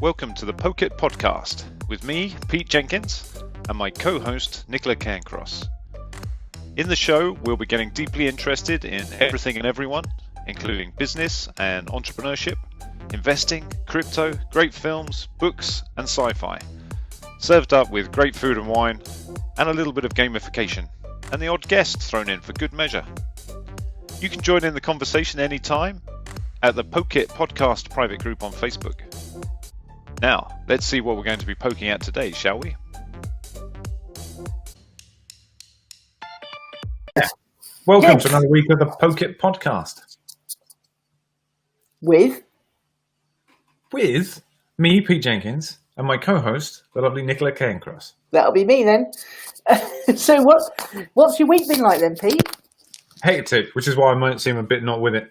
Welcome to the Poke It podcast with me, Pete Jenkins, and my co-host, Nicola Cairncross. In the show, we'll be getting deeply interested in everything and everyone, including business and entrepreneurship, investing, crypto, great films, books, and sci-fi, served up with great food and wine, and a little bit of gamification, and the odd guest thrown in for good measure. You can join in the conversation anytime at the Poke It podcast private group on Facebook. Now, let's see what we're going to be poking at today, shall we? Welcome to another week of the Poke It podcast. With me, Pete Jenkins, and my co-host, the lovely Nicola Cairncross. That'll be me then. So what's your week been like then, Pete? Hectic, which is why I might seem a bit not with it.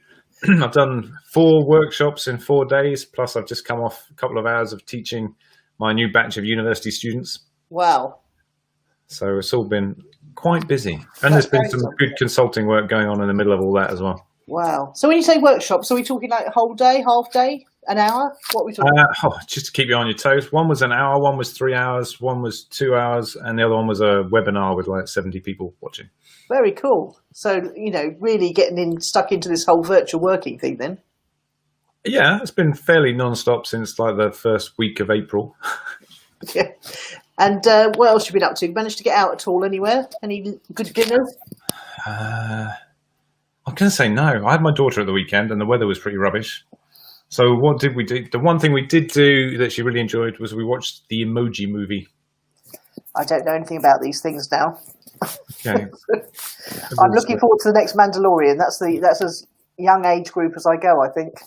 I've done 4 workshops in 4 days, plus I've just come off a couple of hours of teaching my new batch of university students. Wow. So it's all been quite busy. And there's been some good consulting work going on in the middle of all that as well. Wow. So when you say workshops, are we talking like a whole day, half day, an hour? What are we talking just to keep you on your toes. One was an hour, one was 3 hours, one was 2 hours, and the other one was a webinar with like 70 people watching. Very cool. So, really getting stuck into this whole virtual working thing then. Yeah, it's been fairly non-stop since like the first week of April. Yeah. And what else have you been up to? Managed to get out at all anywhere? Any good dinners? I'm going to say no. I had my daughter at the weekend and the weather was pretty rubbish. So what did we do? The one thing we did do that she really enjoyed was we watched the Emoji Movie. I don't know anything about these things now. Okay. I'm looking forward to the next Mandalorian. That's as young age group as I go, I think.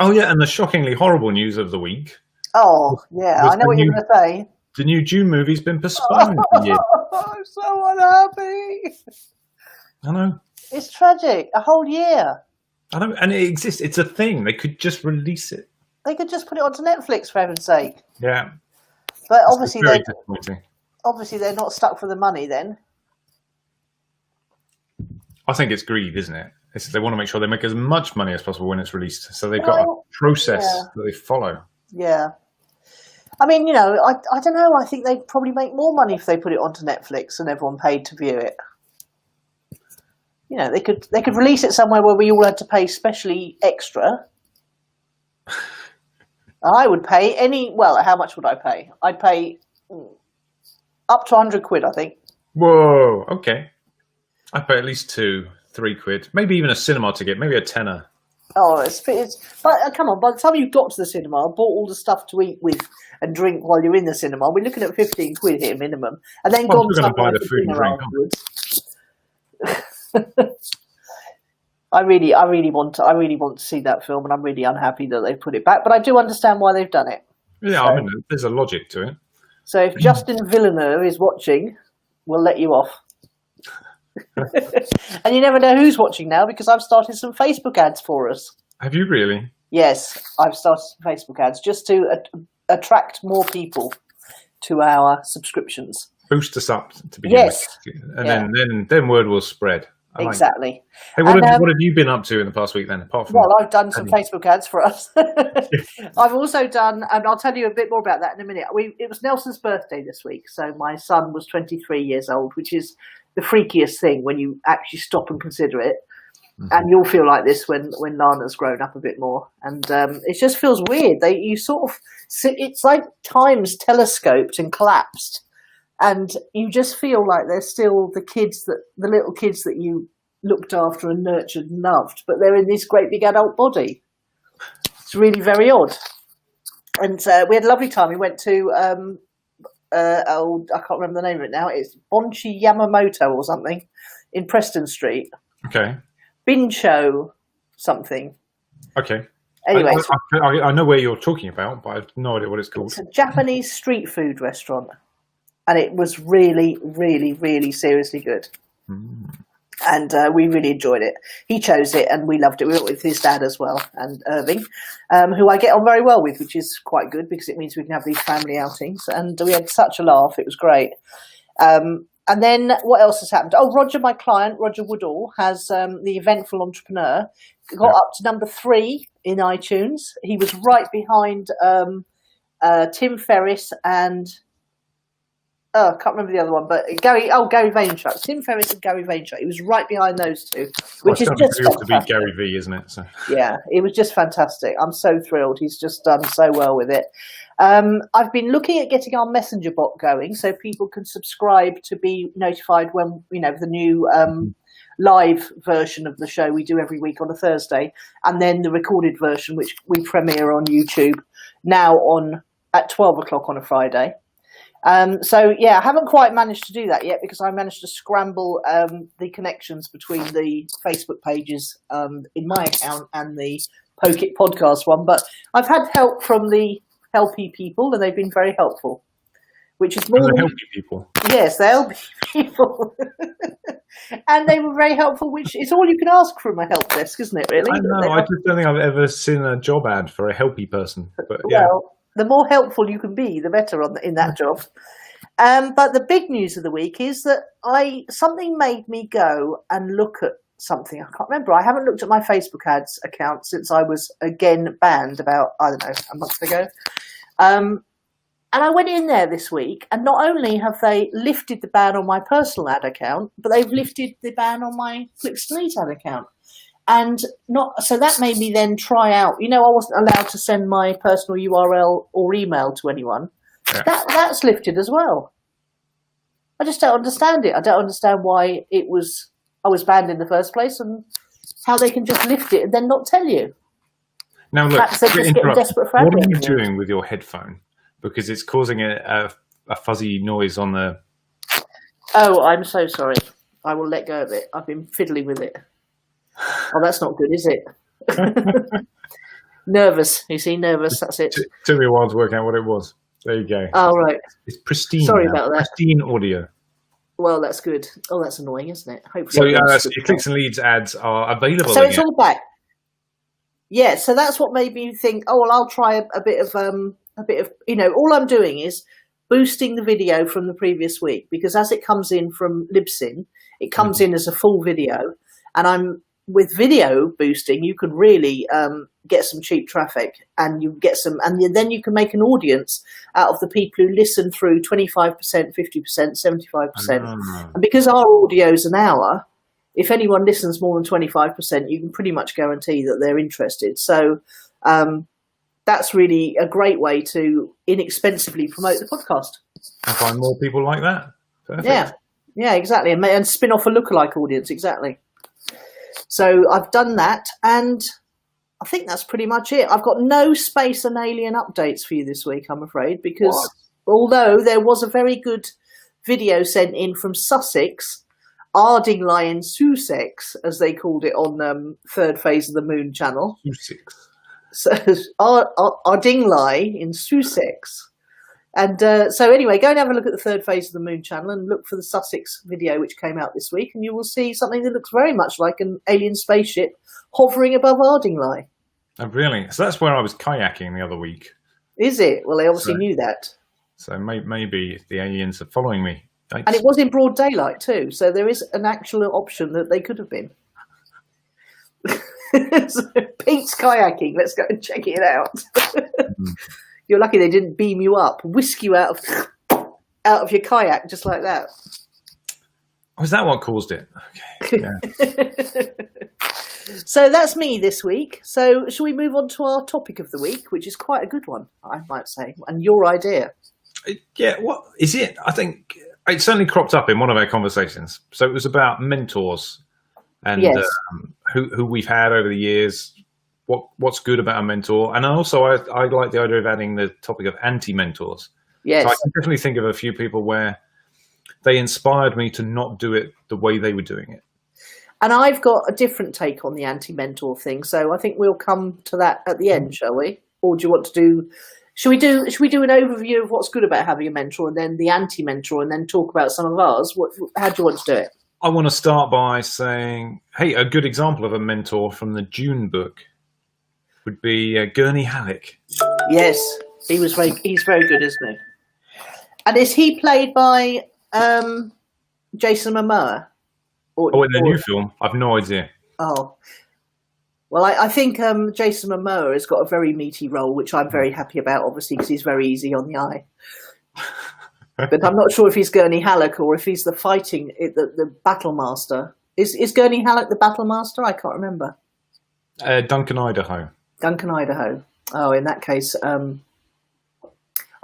Oh yeah, and the shockingly horrible news of the week. Oh yeah, I know what you're going to say. The new Dune movie's been postponed a year. I'm so unhappy. I know. It's tragic. A whole year. I know, and it exists. It's a thing. They could just release it. They could just put it onto Netflix, for heaven's sake. Yeah. But obviously disappointing. They're not stuck for the money then. I think it's greed, isn't it? They want to make sure they make as much money as possible when it's released. So they've got a process that they follow. Yeah. I mean, I don't know. I think they'd probably make more money if they put it onto Netflix and everyone paid to view it. They could release it somewhere where we all had to pay specially extra. I would pay how much would I pay? I'd pay up to 100 quid, I think. Whoa, okay. I'd pay at least 2-3 quid, maybe even a cinema ticket, maybe a tenner. Oh, but come on, by the time you got to the cinema, bought all the stuff to eat with and drink while you're in the cinema, we're looking at 15 quid here minimum. And then we're going to buy the food and drink afterwards. I really want to see that film, and I'm really unhappy that they put it back. But I do understand why they've done it. Yeah, so, I mean, there's a logic to it. So if Justin Villeneuve is watching, we'll let you off. And you never know who's watching now because I've started some Facebook ads for us. Have you really? Yes, I've started some Facebook ads just to attract more people to our subscriptions. Boost us up to begin with. And then word will spread. Exactly. Hey, what have you been up to in the past week then, apart from... Well, I've done some Facebook ads for us. I've also done, and I'll tell you a bit more about that in a minute. It was Nelson's birthday this week, so my son was 23 years old, which is the freakiest thing when you actually stop and consider it. Mm-hmm. And you'll feel like this when Lana's grown up a bit more. And it just feels weird. It's like time's telescoped and collapsed. And you just feel like they're still the little kids that you looked after and nurtured and loved, but they're in this great big adult body. It's really very odd. And we had a lovely time. We went to, I can't remember the name of it now. It's Bonchi Yamamoto or something in Preston Street. Okay. Bincho something. Okay. Anyway. I know where you're talking about, but I have no idea what it's called. It's a Japanese street food restaurant. And it was really, really, really seriously good. Mm. And we really enjoyed it. He chose it and we loved it. We went with his dad as well, and Irving, who I get on very well with, which is quite good because it means we can have these family outings. And we had such a laugh. It was great. And then what else has happened? Oh, Roger, my client, Roger Woodall, has the Eventful Entrepreneur, got up to number 3 in iTunes. He was right behind Tim Ferriss and I can't remember the other one, but Gary Vaynerchuk. Tim Ferriss and Gary Vaynerchuk. He was right behind those two, which is just fantastic. To be Gary V, isn't it? So. Yeah, it was just fantastic. I'm so thrilled. He's just done so well with it. I've been looking at getting our messenger bot going so people can subscribe to be notified when, the new live version of the show we do every week on a Thursday, and then the recorded version, which we premiere on YouTube now at 12 o'clock on a Friday. I haven't quite managed to do that yet because I managed to scramble the connections between the Facebook pages in my account and the Poke It podcast one. But I've had help from the helpy people, and they've been very helpful. Which is more the helpy people. Yes, the helpy people, and they were very helpful. Which is all you can ask from a help desk, isn't it? Really? I know. I just don't think I've ever seen a job ad for a helpy person. But yeah. Well, the more helpful you can be, the better in that job. But the big news of the week is that something made me go and look at something. I can't remember. I haven't looked at my Facebook ads account since I was again banned about, I don't know, a month ago. And I went in there this week, and not only have they lifted the ban on my personal ad account, but they've lifted the ban on my Clicks Delete ad account. And so that made me then try out. I wasn't allowed to send my personal URL or email to anyone. Yeah. That's lifted as well. I just don't understand it. I don't understand why I was banned in the first place, and how they can just lift it and then not tell you. Now look, perhaps they're just getting desperate for what are you doing with your headphone? Because it's causing a fuzzy noise on the... Oh, I'm so sorry. I will let go of it. I've been fiddling with it. Oh, that's not good, is it? Nervous. You see, nervous. That's it. Took me a while to work out what it was. There you go. Oh, right. It's pristine. Sorry about that. Pristine audio. Well, that's good. Oh, that's annoying, isn't it? Hopefully. So your Clicks and Leads ads are available. So it's all back. Yeah. So that's what made me think. Oh, well, I'll try a bit of. All I'm doing is boosting the video from the previous week, because as it comes in from Libsyn, it comes in as a full video, and with video boosting, you can really get some cheap traffic, and you get some, and then you can make an audience out of the people who listen through 25%, 50%, 75%. And because our audio's an hour, if anyone listens more than 25%, you can pretty much guarantee that they're interested. So that's really a great way to inexpensively promote the podcast. And find more people like that. Perfect. Yeah, exactly. And spin off a lookalike audience, exactly. So I've done that, and I think that's pretty much it. I've got no space and alien updates for you this week, I'm afraid, because although there was a very good video sent in from Sussex, Ardingly in Sussex, as they called it on Third Phase of the Moon channel. Sussex. So Ardingly in Sussex. And so anyway, go and have a look at the Third Phase of the Moon channel and look for the Sussex video, which came out this week, and you will see something that looks very much like an alien spaceship hovering above Ardingly. Oh, really? So that's where I was kayaking the other week. Is it? Well, they obviously knew that. So maybe the aliens are following me. Yikes. And it was in broad daylight too, so there is an actual option that they could have been. So, Pete's kayaking. Let's go and check it out. You're lucky they didn't beam you up, whisk you out of your kayak just like that. Was that what caused it? Okay. Yeah. So that's me this week. So shall we move on to our topic of the week, which is quite a good one, I might say, and your idea. Yeah, what is it? I think it certainly cropped up in one of our conversations. So it was about mentors and who we've had over the years. What's good about a mentor, and also I like the idea of adding the topic of anti-mentors. Yes, so I can definitely think of a few people where they inspired me to not do it the way they were doing it. And I've got a different take on the anti-mentor thing, so I think we'll come to that at the end, shall we? Or do you want to do? Should we do an overview of what's good about having a mentor, and then the anti-mentor, and then talk about some of ours? How do you want to do it? I want to start by saying, hey, a good example of a mentor from the June book would be Gurney Halleck. Yes, he's very good, isn't he? And is he played by Jason Momoa? In the new film? I've no idea. Oh, Well, I think Jason Momoa has got a very meaty role, which I'm very happy about, obviously, because he's very easy on the eye. But I'm not sure if he's Gurney Halleck or if he's the battle master. Is Gurney Halleck the battle master? I can't remember. Duncan Idaho. Duncan Idaho. Oh, in that case, I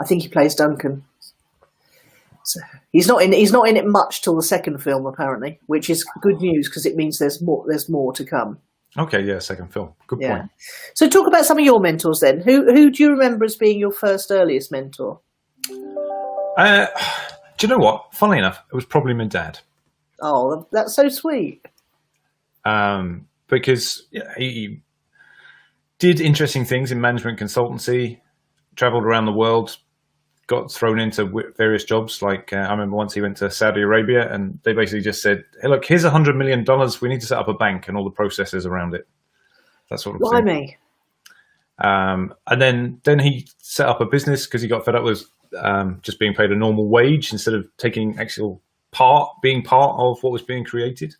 think he plays Duncan. So he's not in it much till the second film, apparently, which is good news because it means there's more to come. Okay, yeah, second film. Good point. So talk about some of your mentors then. Who do you remember as being your first earliest mentor? Do you know what? Funnily enough, it was probably my dad. Oh, that's so sweet. Because he did interesting things in management consultancy, traveled around the world, got thrown into various jobs. Like I remember once he went to Saudi Arabia and they basically just said, hey, look, here's $100 million. We need to set up a bank and all the processes around it. That sort of thing. Blimey. And then he set up a business because he got fed up with just being paid a normal wage instead of taking being part of what was being created.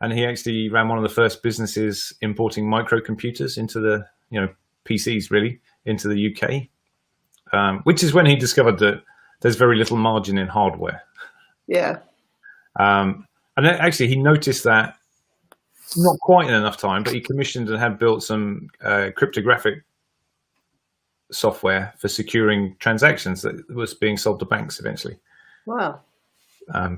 And he actually ran one of the first businesses importing microcomputers into the, PCs really, into the UK. Which is when he discovered that there's very little margin in hardware. Yeah. And then actually he noticed that not quite in enough time, but he commissioned and had built some cryptographic software for securing transactions that was being sold to banks eventually. Wow.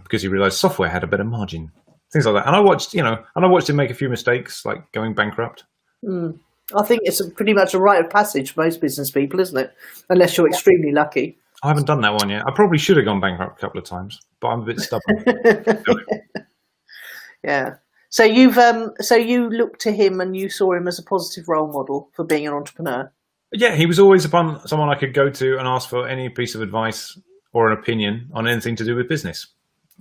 Because he realized software had a better margin, things like that. And I watched him make a few mistakes, like going bankrupt. Mm. I think it's pretty much a rite of passage for most business people, isn't it? Unless you're extremely lucky. I haven't done that one yet. I probably should have gone bankrupt a couple of times, but I'm a bit stubborn. Yeah. So you looked to him and you saw him as a positive role model for being an entrepreneur. Yeah, he was always someone I could go to and ask for any piece of advice or an opinion on anything to do with business.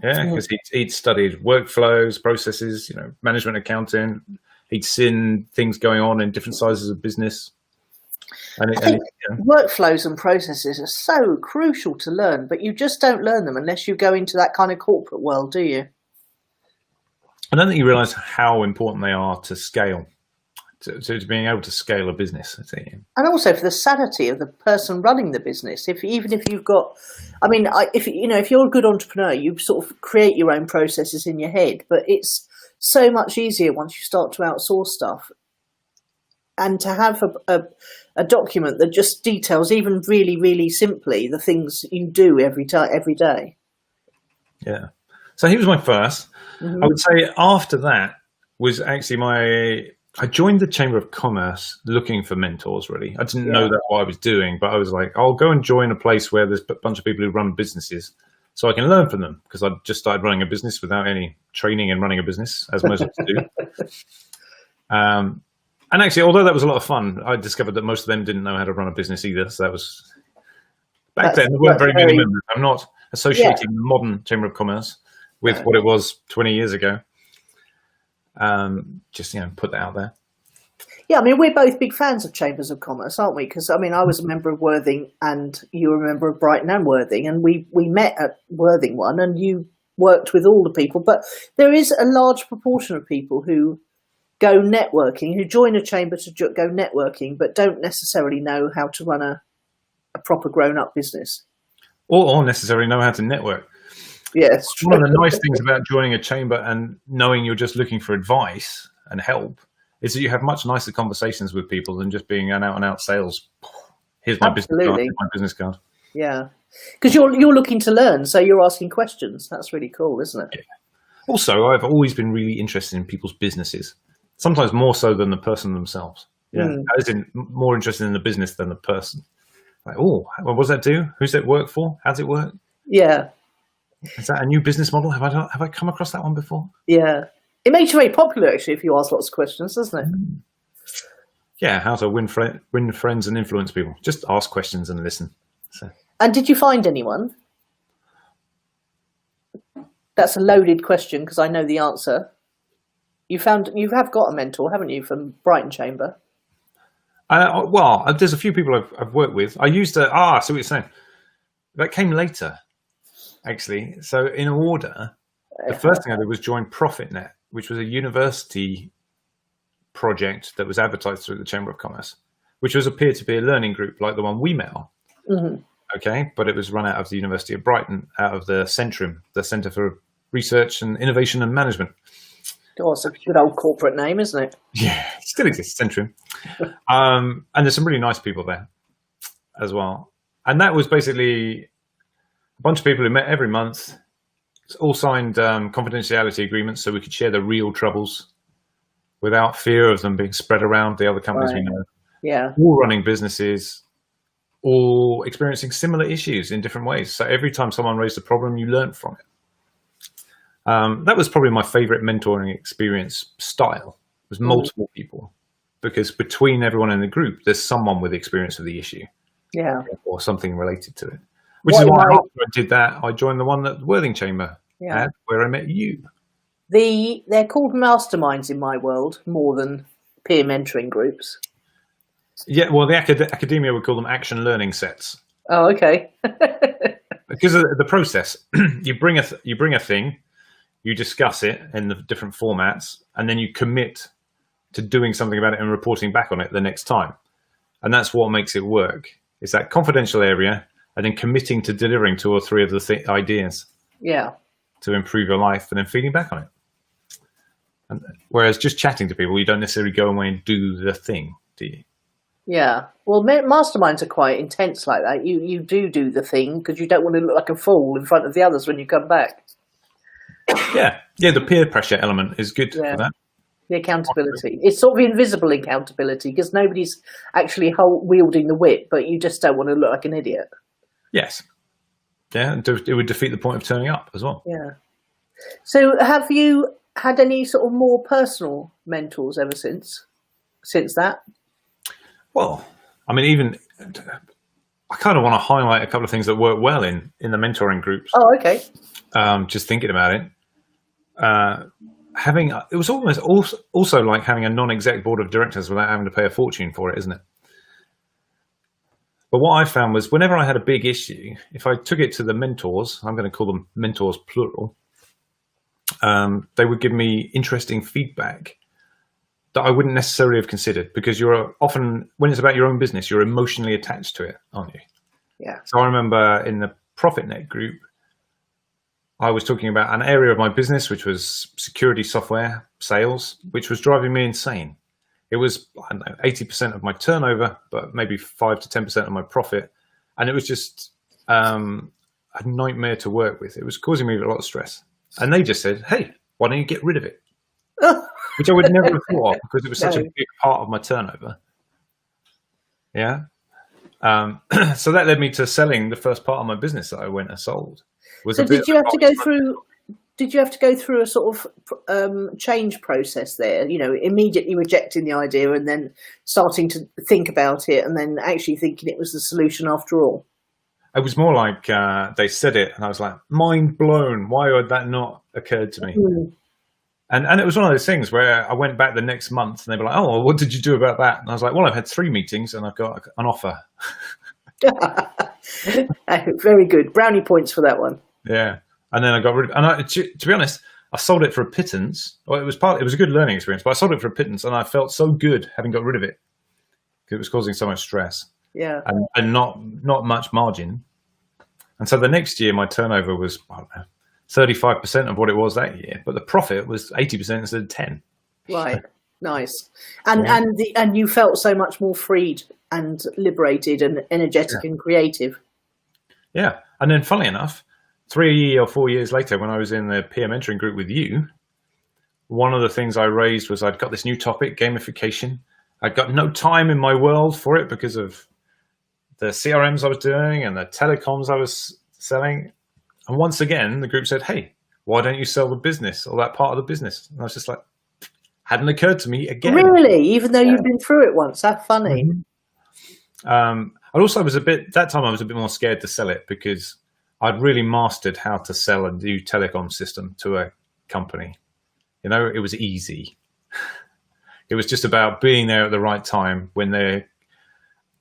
Yeah, because he'd studied workflows, processes, management accounting. He'd seen things going on in different sizes of business. Workflows and processes are so crucial to learn, but you just don't learn them unless you go into that kind of corporate world, do you? I don't think you realise how important they are to scale, to being able to scale a business. And also for the sanity of the person running the business. If you've got, if you're a good entrepreneur, you sort of create your own processes in your head, but it's so much easier once you start to outsource stuff. And to have a document that just details, even really, really simply, the things you do every day. Yeah. So he was my first. Mm-hmm. I would say after that was actually I joined the Chamber of Commerce looking for mentors, really. I didn't know that what I was doing, but I was like, I'll go and join a place where there's a bunch of people who run businesses so I can learn from them, because I just started running a business without any training in running a business, as most of us do. And actually, although that was a lot of fun, I discovered that most of them didn't know how to run a business either. So that was back then. There weren't very many members. I'm not associating the modern Chamber of Commerce with what it was 20 years ago. Just put that out there. Yeah, we're both big fans of Chambers of Commerce, aren't we? Because I was a member of Worthing, and you were a member of Brighton and Worthing, and we met at Worthing one, and you worked with all the people. But there is a large proportion of people who go networking, who join a chamber to go networking, but don't necessarily know how to run a proper grown-up business. Or necessarily know how to network. Yes. One of the nice things about joining a chamber and knowing you're just looking for advice and help is that you have much nicer conversations with people than just being an out-and-out sales. Here's my business card. Yeah. Because you're looking to learn, so you're asking questions. That's really cool, isn't it? Yeah. Also, I've always been really interested in people's businesses. Sometimes more so than the person themselves. Yeah, as in more interested in the business than the person. Like, what does that do? Who's that work for? How does it work? Yeah. Is that a new business model? Have I come across that one before? Yeah. It makes you very popular, actually, if you ask lots of questions, doesn't it? Yeah, how to win friends and influence people. Just ask questions and listen. So. And did you find anyone? That's a loaded question because I know the answer. You have got a mentor, haven't you, from Brighton Chamber? Well, there's a few people I've worked with. I used to. I see what you're saying. That came later, actually. So in order, the first thing I did was join ProfitNet, which was a university project that was advertised through the Chamber of Commerce, which was a peer-to-peer learning group like the one we met on. Mm-hmm. Okay, but it was run out of the University of Brighton, out of the Centrum, the Centre for Research and Innovation and Management. Oh, it's a good old corporate name, isn't it? Yeah, it still exists, Centrum. And there's some really nice people there as well. And that was basically a bunch of people who met every month, all signed confidentiality agreements so we could share the real troubles without fear of them being spread around the other companies we know. Yeah. All running businesses, all experiencing similar issues in different ways. So every time someone raised a problem, you learned from it. That was probably my favorite mentoring experience style. It was multiple people, because between everyone in the group, there's someone with experience of the issue. Yeah. Or something related to it. Which is why after I did that, I joined the one that Worthing Chamber had, where I met you. They're called masterminds in my world more than peer mentoring groups. Yeah, well, the academia would call them action learning sets. Oh, okay. Because of the process, you bring a thing, you discuss it in the different formats, and then you commit to doing something about it and reporting back on it the next time. And that's what makes it work. It's that confidential area, and then committing to delivering 2 or 3 of the ideas. Yeah. To improve your life, and then feeding back on it. And, whereas just chatting to people, you don't necessarily go away and do the thing, do you? Yeah. Well, masterminds are quite intense like that. You do the thing because you don't want to look like a fool in front of the others when you come back. Yeah. The peer pressure element is good for that. The accountability. It's sort of invisible accountability because nobody's actually wielding the whip, but you just don't want to look like an idiot. Yes. Yeah, it would defeat the point of turning up as well. Yeah. So have you had any sort of more personal mentors ever since that? Well, I mean, I kind of want to highlight a couple of things that work well in the mentoring groups. Oh, okay. Just thinking about it. It was almost also like having a non-exec board of directors without having to pay a fortune for it, isn't it? But what I found was whenever I had a big issue, if I took it to the mentors, I'm going to call them mentors plural, they would give me interesting feedback that I wouldn't necessarily have considered, because you're often, when it's about your own business, you're emotionally attached to it, aren't you? Yeah. So I remember in the ProfitNet group, I was talking about an area of my business, which was security software sales, which was driving me insane. It was, I don't know, 80% of my turnover, but maybe 5 to 10% of my profit. And it was just a nightmare to work with. It was causing me a lot of stress. And they just said, hey, why don't you get rid of it? Which I would never have thought of, because it was such a big part of my turnover. Yeah. So that led me to selling the first part of my business that I went and sold. So did you have to go through a sort of change process there, immediately rejecting the idea and then starting to think about it and then actually thinking it was the solution after all? It was more like they said it and I was like, mind blown. Why would that not occurred to me? Mm. And it was one of those things where I went back the next month and they were like, oh, well, what did you do about that? And I was like, well, I've had 3 meetings and I've got an offer. Very good. Brownie points for that one. Yeah. And then I got rid of it. And to be honest, I sold it for a pittance. Well, it was a good learning experience, but I sold it for a pittance and I felt so good having got rid of it because it was causing so much stress. Yeah. And not much margin. And so the next year, my turnover was, I don't know, 35% of what it was that year, but the profit was 80% instead of 10. Right. Nice. And you felt so much more freed and liberated and energetic and creative. Yeah. And then funnily enough, 3 or 4 years later, when I was in the peer mentoring group with you, one of the things I raised was I'd got this new topic, gamification. I'd got no time in my world for it because of the CRMs I was doing and the telecoms I was selling. And once again, the group said, hey, why don't you sell the business or that part of the business? And I was just like, hadn't occurred to me again. Really? Even though you've been through it once? How funny. Mm-hmm. I also was that time I was a bit more scared to sell it because I'd really mastered how to sell a new telecom system to a company. It was easy. It was just about being there at the right time when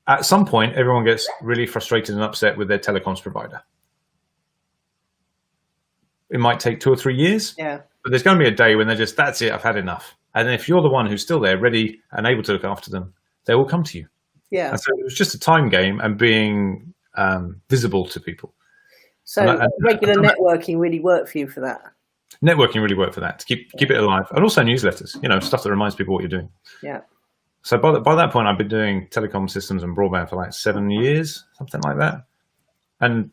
at some point, everyone gets really frustrated and upset with their telecoms provider. It might take 2 or 3 years, but there's going to be a day when they're just, that's it, I've had enough. And if you're the one who's still there, ready and able to look after them, they will come to you. Yeah. And so it was just a time game and being visible to people. So regular networking really worked for you for that. Networking really worked for that, to keep it alive. And also newsletters, stuff that reminds people what you're doing. Yeah. So by that point, I've been doing telecom systems and broadband for like 7 years, something like that. And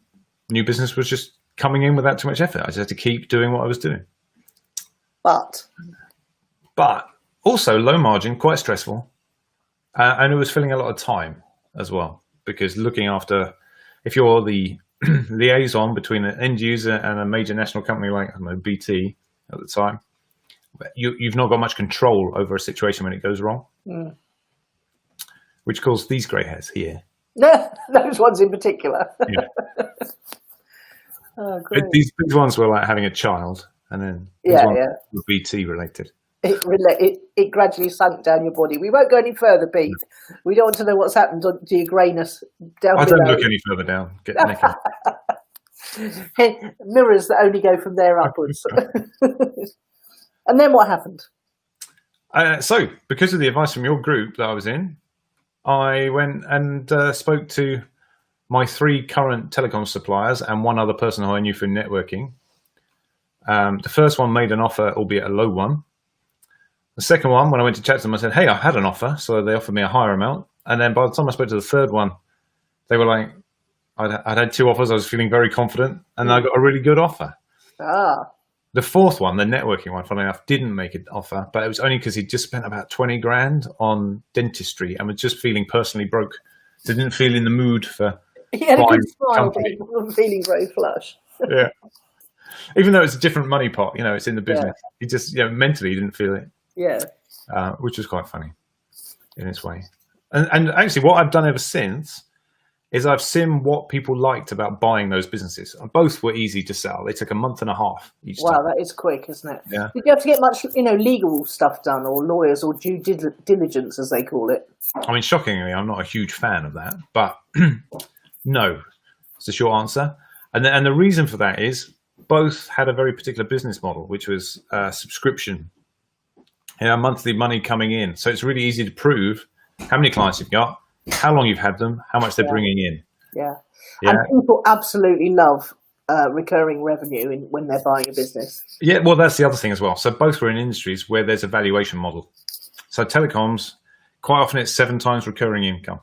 new business was just coming in without too much effort. I just had to keep doing what I was doing. But also low margin, quite stressful. And it was filling a lot of time as well, because looking after, if you're the liaison between an end user and a major national company like, I don't know, BT at the time, you've not got much control over a situation when it goes wrong, which caused these grey hairs here. Those ones in particular. Yeah. Oh, great. These ones were like having a child, and then these ones were BT related. It gradually sunk down your body. We won't go any further, Pete. We don't want to know what's happened to your greyness down I below. don't look any further down. Get naked. Mirrors that only go from there upwards. And then what happened? So, because of the advice from your group that I was in, I went and spoke to my 3 current telecom suppliers and one other person who I knew from networking. The first one made an offer, albeit a low one. The second one, when I went to chat to them, I said, hey, I had an offer. So they offered me a higher amount. And then by the time I spoke to the third one, they were like, I'd had 2 offers. I was feeling very confident and I got a really good offer. The fourth one, the networking one, funnily enough, didn't make an offer, but it was only because he'd just spent about 20 grand on dentistry and was just feeling personally broke. So didn't feel in the mood for he had a good smile, company. but feeling very flush. Yeah. Even though it's a different money pot, it's in the business. He just, mentally he didn't feel it. Yeah. Which was quite funny in its way. And actually what I've done ever since is I've seen what people liked about buying those businesses. And both were easy to sell. They took a month and a half each time. Wow, that is quick, isn't it? Yeah. Did you have to get much, legal stuff done, or lawyers, or due diligence, as they call it? I mean, shockingly, I'm not a huge fan of that, but no, it's the short answer. And the reason for that is both had a very particular business model, which was subscription, monthly money coming in. So it's really easy to prove how many clients you've got, how long you've had them, how much they're bringing in. Yeah. And people absolutely love recurring revenue when they're buying a business. Yeah, well, that's the other thing as well. So both were in industries where there's a valuation model. So telecoms, quite often it's 7 times recurring income.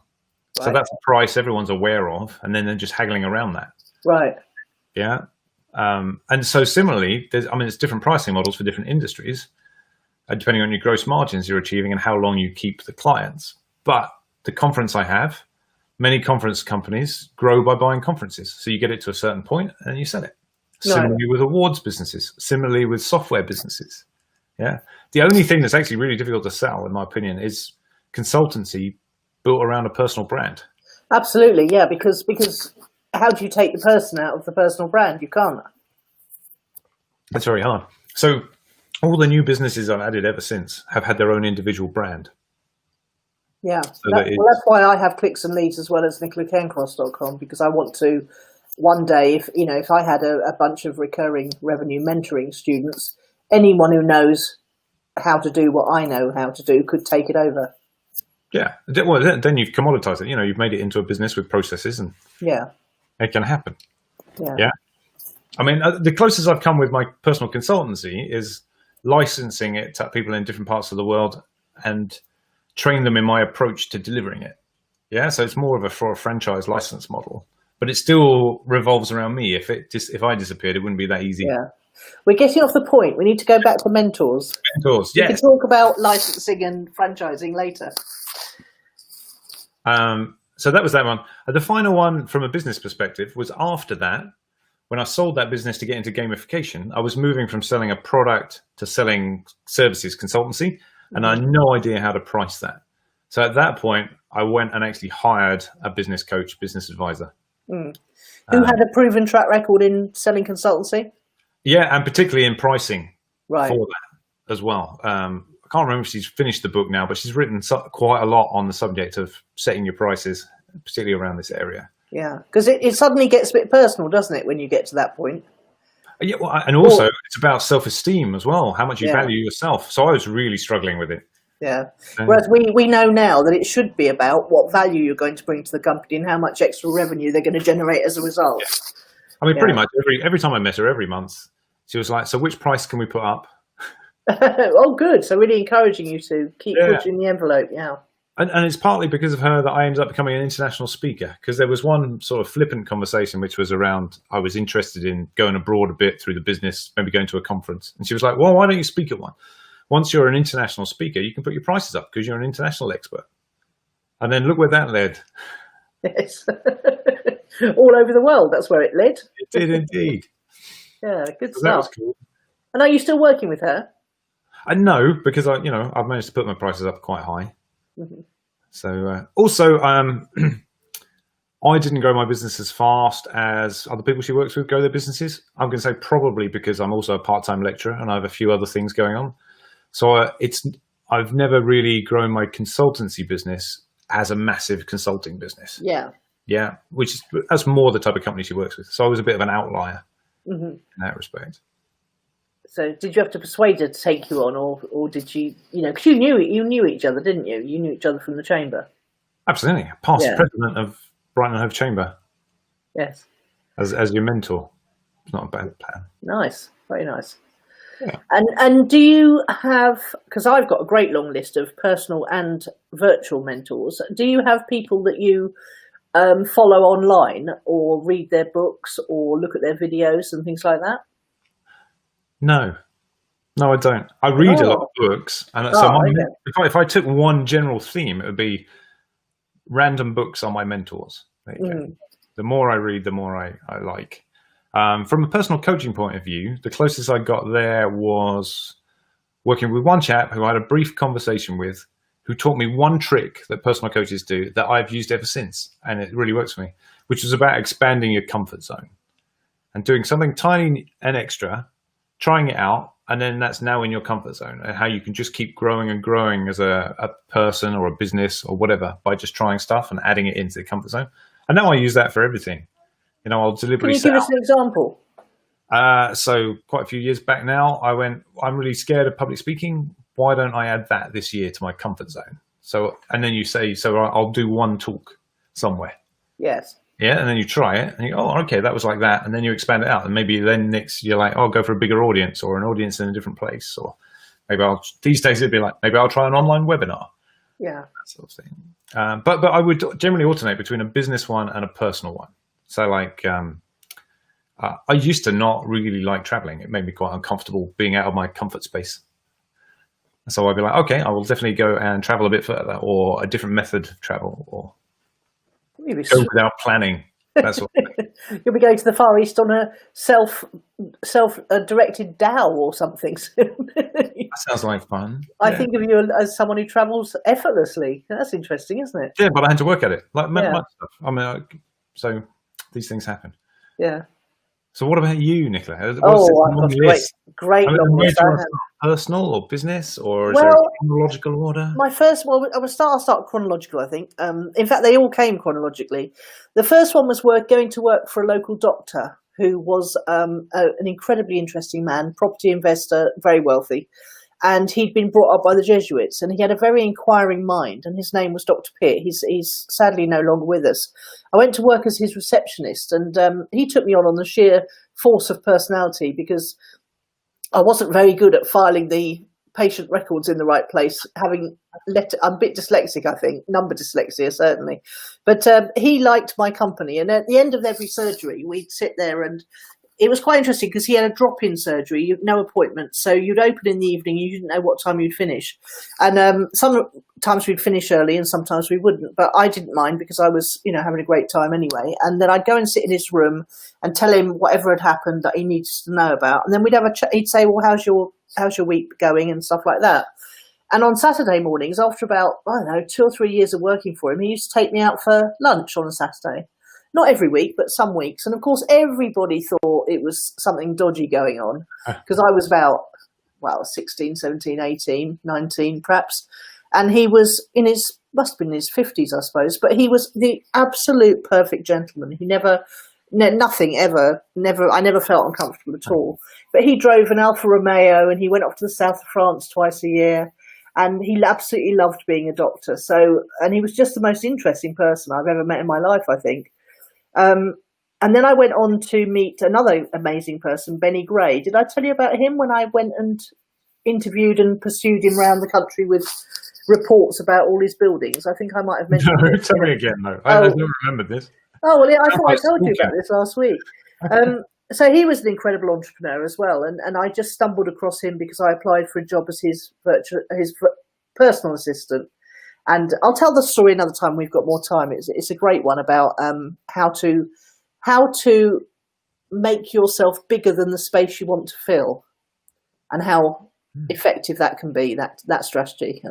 Right. So that's a price everyone's aware of, and then they're just haggling around that. Right. Yeah. And so similarly, there's different pricing models for different industries, depending on your gross margins you're achieving and how long you keep the clients. But the conference I have, many conference companies grow by buying conferences. So you get it to a certain point and you sell it. Similarly with awards businesses, similarly with software businesses. Yeah. The only thing that's actually really difficult to sell, in my opinion, is consultancy built around a personal brand. Absolutely. Yeah. Because how do you take the person out of the personal brand? You can't. That's very hard. So all the new businesses I've added ever since have had their own individual brand. Yeah, so that's why I have clicks and leads as well as NicolaCairncross.com, because I want to one day, if I had a bunch of recurring revenue mentoring students, anyone who knows how to do what I know how to do could take it over. Yeah, well, then you've commoditized it. You've made it into a business with processes, and it can happen. Yeah. I mean, the closest I've come with my personal consultancy is licensing it to people in different parts of the world and train them in my approach to delivering it. Yeah, so it's more of for a franchise license model, but it still revolves around me. If I disappeared, it wouldn't be that easy. Yeah, we're getting off the point. We need to go back to mentors. Mentors, yes. We can talk about licensing and franchising later. So that was that one. The final one from a business perspective was after that. When I sold that business to get into gamification, I was moving from selling a product to selling services consultancy. And I had no idea how to price that. So at that point, I went and actually hired a business coach, business advisor. Who had a proven track record in selling consultancy? Yeah, and particularly in pricing for that as well. I can't remember if she's finished the book now, but she's written quite a lot on the subject of setting your prices, particularly around this area. Yeah, because it suddenly gets a bit personal, doesn't it, when you get to that point? Yeah, well, and also it's about self-esteem as well, how much you value yourself. So I was really struggling with it. Yeah. Whereas we know now that it should be about what value you're going to bring to the company and how much extra revenue they're going to generate as a result. Yeah. I mean, pretty much every time I met her, every month, she was like, so which price can we put up? Oh, good. So really encouraging you to keep pushing the envelope. Yeah. And it's partly because of her that I ended up becoming an international speaker, because there was one sort of flippant conversation which was around I was interested in going abroad a bit through the business, maybe going to a conference. And she was like, well, why don't you speak at one? Once you're an international speaker, you can put your prices up because you're an international expert. And then look where that led. Yes. All over the world, that's where it led. It did indeed. Yeah, good stuff. That was cool. And are you still working with her? No, because I've managed to put my prices up quite high. Mm-hmm. So also, I didn't grow my business as fast as other people she works with grow their businesses. I'm going to say probably because I'm also a part-time lecturer and I have a few other things going on. So I've never really grown my consultancy business as a massive consulting business. Yeah, that's more the type of company she works with. So I was a bit of an outlier in that respect. So did you have to persuade her to take you on, or did you, because you knew each other, didn't you? You knew each other from the chamber. Absolutely, past president of Brighton and Hove Chamber. Yes. As your mentor, it's not a bad plan. Nice, very nice. Yeah. And do you have? Because I've got a great long list of personal and virtual mentors. Do you have people that you follow online, or read their books, or look at their videos and things like that? No, I don't. I read a lot of books, and if I took one general theme, it would be random books on my mentors. The more I read, the more I like. From a personal coaching point of view, the closest I got there was working with one chap who I had a brief conversation with, who taught me one trick that personal coaches do that I've used ever since, and it really works for me, which is about expanding your comfort zone and doing something tiny and extra, trying it out, and then that's now in your comfort zone, and how you can just keep growing and growing as a person or a business or whatever by just trying stuff and adding it into the comfort zone. And now I use that for everything. I'll deliberately. Can you give us an example? So quite a few years back now, I went, I'm really scared of public speaking. Why don't I add that this year to my comfort zone? So, and then you say, so I'll do one talk somewhere. Yes. Yeah, and then you try it, and you go, oh, okay, that was like that, and then you expand it out, and maybe then next you're like, oh, I'll go for a bigger audience or an audience in a different place, or maybe these days it'd be like, maybe I'll try an online webinar. Yeah, that sort of thing. But I would generally alternate between a business one and a personal one. So like, I used to not really like traveling. It made me quite uncomfortable being out of my comfort space. So I'd be like, okay, I will definitely go and travel a bit further, or a different method of travel, or go without planning. That sort of thing. You'll be going to the Far East on a self-directed dhow or something soon. That sounds like fun. I think of you as someone who travels effortlessly. That's interesting, isn't it? Yeah, but I had to work at it. Like much stuff. I mean, so these things happen. Yeah. So what about you, Nicola? I've got great long list. Personal or business, or is well, there a chronological order? My first, I'll start chronological, I think. In fact, they all came chronologically. The first one was going to work for a local doctor who was an incredibly interesting man, property investor, very wealthy. And he'd been brought up by the Jesuits, and he had a very inquiring mind, and his name was Dr. Pitt. He's sadly no longer with us. I went to work as his receptionist, and he took me on the sheer force of personality, because I wasn't very good at filing the patient records in the right place, I'm a bit dyslexic, I think, number dyslexia, certainly. But he liked my company, and at the end of every surgery, we'd sit there, and it was quite interesting because he had a drop-in surgery, no appointment. So you'd open in the evening, you didn't know what time you'd finish. And sometimes we'd finish early and sometimes we wouldn't. But I didn't mind because I was, having a great time anyway. And then I'd go and sit in his room and tell him whatever had happened that he needed to know about. And then we'd have a chat. He'd say, well, how's your week going and stuff like that. And on Saturday mornings, after about, 2 or 3 years of working for him, he used to take me out for lunch on a Saturday. Not every week, but some weeks. And of course, everybody thought it was something dodgy going on, because I was about, 16, 17, 18, 19 perhaps. And he was must have been in his 50s, I suppose, but he was the absolute perfect gentleman. He never nothing ever. I never felt uncomfortable at all. But he drove an Alfa Romeo, and he went off to the south of France twice a year. And he absolutely loved being a doctor. And he was just the most interesting person I've ever met in my life, I think. And then I went on to meet another amazing person, Benny Gray. Did I tell you about him when I went and interviewed and pursued him around the country with reports about all his buildings? I think I might have mentioned No, this. tell me again, no. I've never remembered this. Oh, well, I thought I told you about this last week. So he was an incredible entrepreneur as well. And I just stumbled across him because I applied for a job as his personal assistant. And I'll tell the story another time. We've got more time. It's a great one about how to make yourself bigger than the space you want to fill, and how effective that can be, that strategy.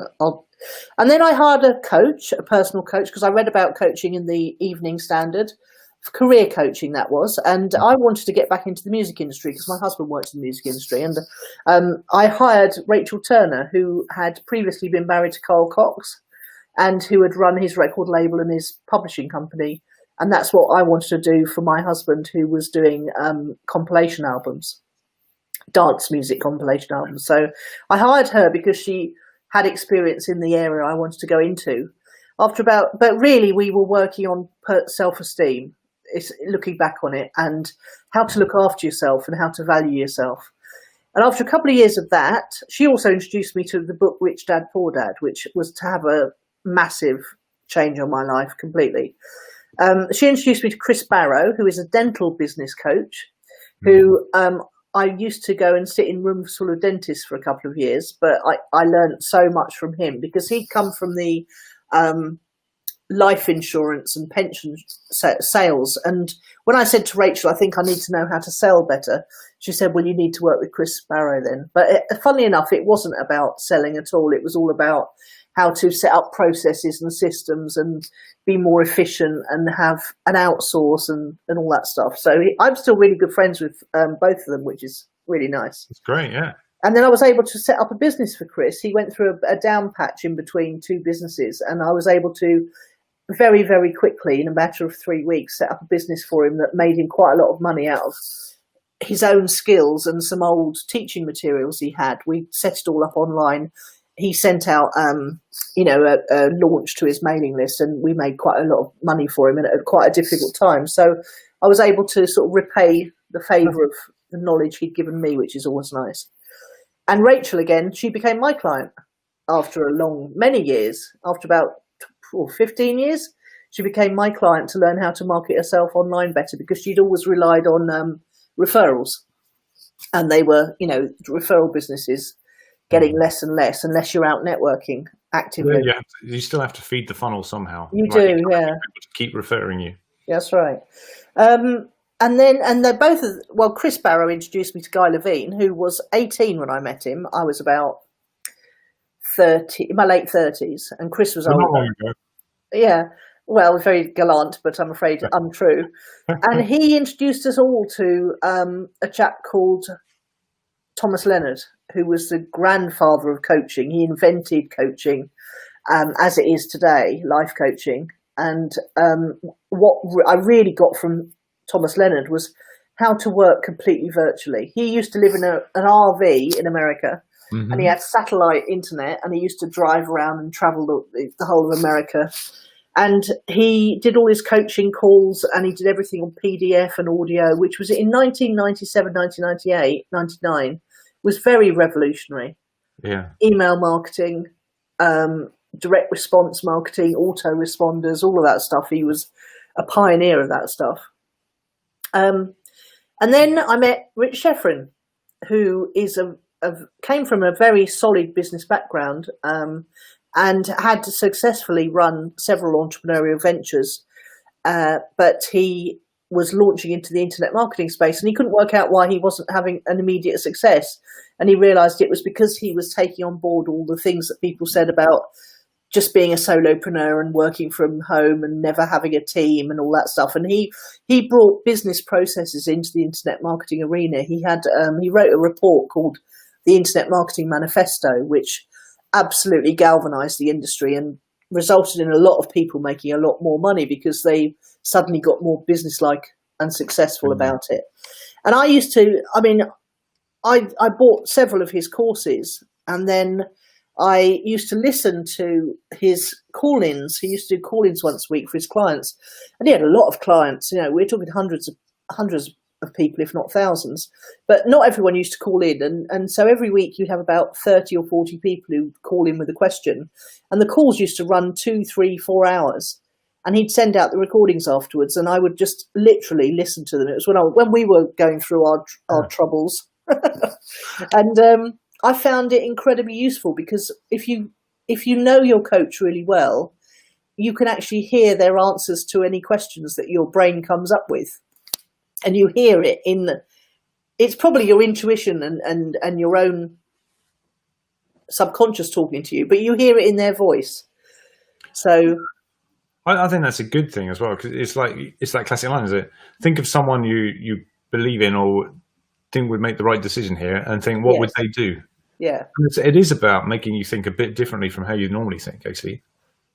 And then I hired a coach, a personal coach, because I read about coaching in the Evening Standard, career coaching that was, and I wanted to get back into the music industry because my husband works in the music industry. And I hired Rachel Turner, who had previously been married to Carl Cox and who had run his record label and his publishing company. And that's what I wanted to do for my husband, who was doing compilation albums, dance music compilation albums. So I hired her because she had experience in the area I wanted to go into. But really we were working on self-esteem, looking back on it, and how to look after yourself and how to value yourself. And after a couple of years of that, she also introduced me to the book Rich Dad Poor Dad, which was to have a massive change on my life completely. She introduced me to Chris Barrow, who is a dental business coach, who I used to go and sit in rooms full of dentists for a couple of years, but I learned so much from him because he'd come from the life insurance and pension sales. And when I said to Rachel, I think I need to know how to sell better, she said, well, you need to work with Chris Barrow then. But funnily enough, it wasn't about selling at all. It was all about how to set up processes and systems and be more efficient and have an outsource and all that stuff. So I'm still really good friends with both of them, which is really nice. It's great, yeah. And then I was able to set up a business for Chris. He went through a down patch in between two businesses, and I was able to very, very quickly, in a matter of 3 weeks, set up a business for him that made him quite a lot of money out of his own skills and some old teaching materials he had. We set it all up online. He sent out, a launch to his mailing list, and we made quite a lot of money for him at quite a difficult time. So I was able to sort of repay the favour of the knowledge he'd given me, which is always nice. And Rachel, again, she became my client after many years, after about 15 years. She became my client to learn how to market herself online better, because she'd always relied on referrals. And they were, referral businesses getting less and less unless you're out networking actively. Yeah, you still have to feed the funnel somehow. You do, yeah. To keep referring you. That's right. And they're both, Chris Barrow introduced me to Guy Levine, who was 18 when I met him. I was about 30, in my late 30s, and Chris was older. Not long ago. Yeah, well, very gallant, but I'm afraid untrue. And he introduced us all to a chap called Thomas Leonard, who was the grandfather of coaching. He invented coaching as it is today, life coaching. And what I really got from Thomas Leonard was how to work completely virtually. He used to live in an RV in America, and he had satellite internet, and he used to drive around and travel the whole of America. And he did all his coaching calls, and he did everything on PDF and audio, which was in 1997, 1998, 99, was very revolutionary. Yeah. Email marketing, direct response marketing, autoresponders, all of that stuff. He was a pioneer of that stuff. And then I met Rich Sheffrin, who is came from a very solid business background, and had successfully run several entrepreneurial ventures, but he was launching into the internet marketing space, and he couldn't work out why he wasn't having an immediate success. And he realized it was because he was taking on board all the things that people said about just being a solopreneur and working from home and never having a team and all that stuff. And he brought business processes into the internet marketing arena. He wrote a report called the Internet Marketing Manifesto, which absolutely galvanized the industry and resulted in a lot of people making a lot more money because they suddenly got more business-like and successful about it. And I used to, I bought several of his courses, and then I used to listen to his call-ins. He used to do call-ins once a week for his clients, and he had a lot of clients. We're talking hundreds of people, if not thousands. But not everyone used to call in, and so every week you'd have about 30 or 40 people who call in with a question, and the calls used to run 2, 3, 4 hours. And he'd send out the recordings afterwards, and I would just literally listen to them. It was when we were going through our troubles, and I found it incredibly useful, because if you know your coach really well, you can actually hear their answers to any questions that your brain comes up with, and you hear it it's probably your intuition and your own subconscious talking to you, but you hear it in their voice. So I think that's a good thing as well, because it's like classic line, is it? Think of someone you believe in or think would make the right decision here, and think, what would they do? Yeah, it is about making you think a bit differently from how you normally think, actually.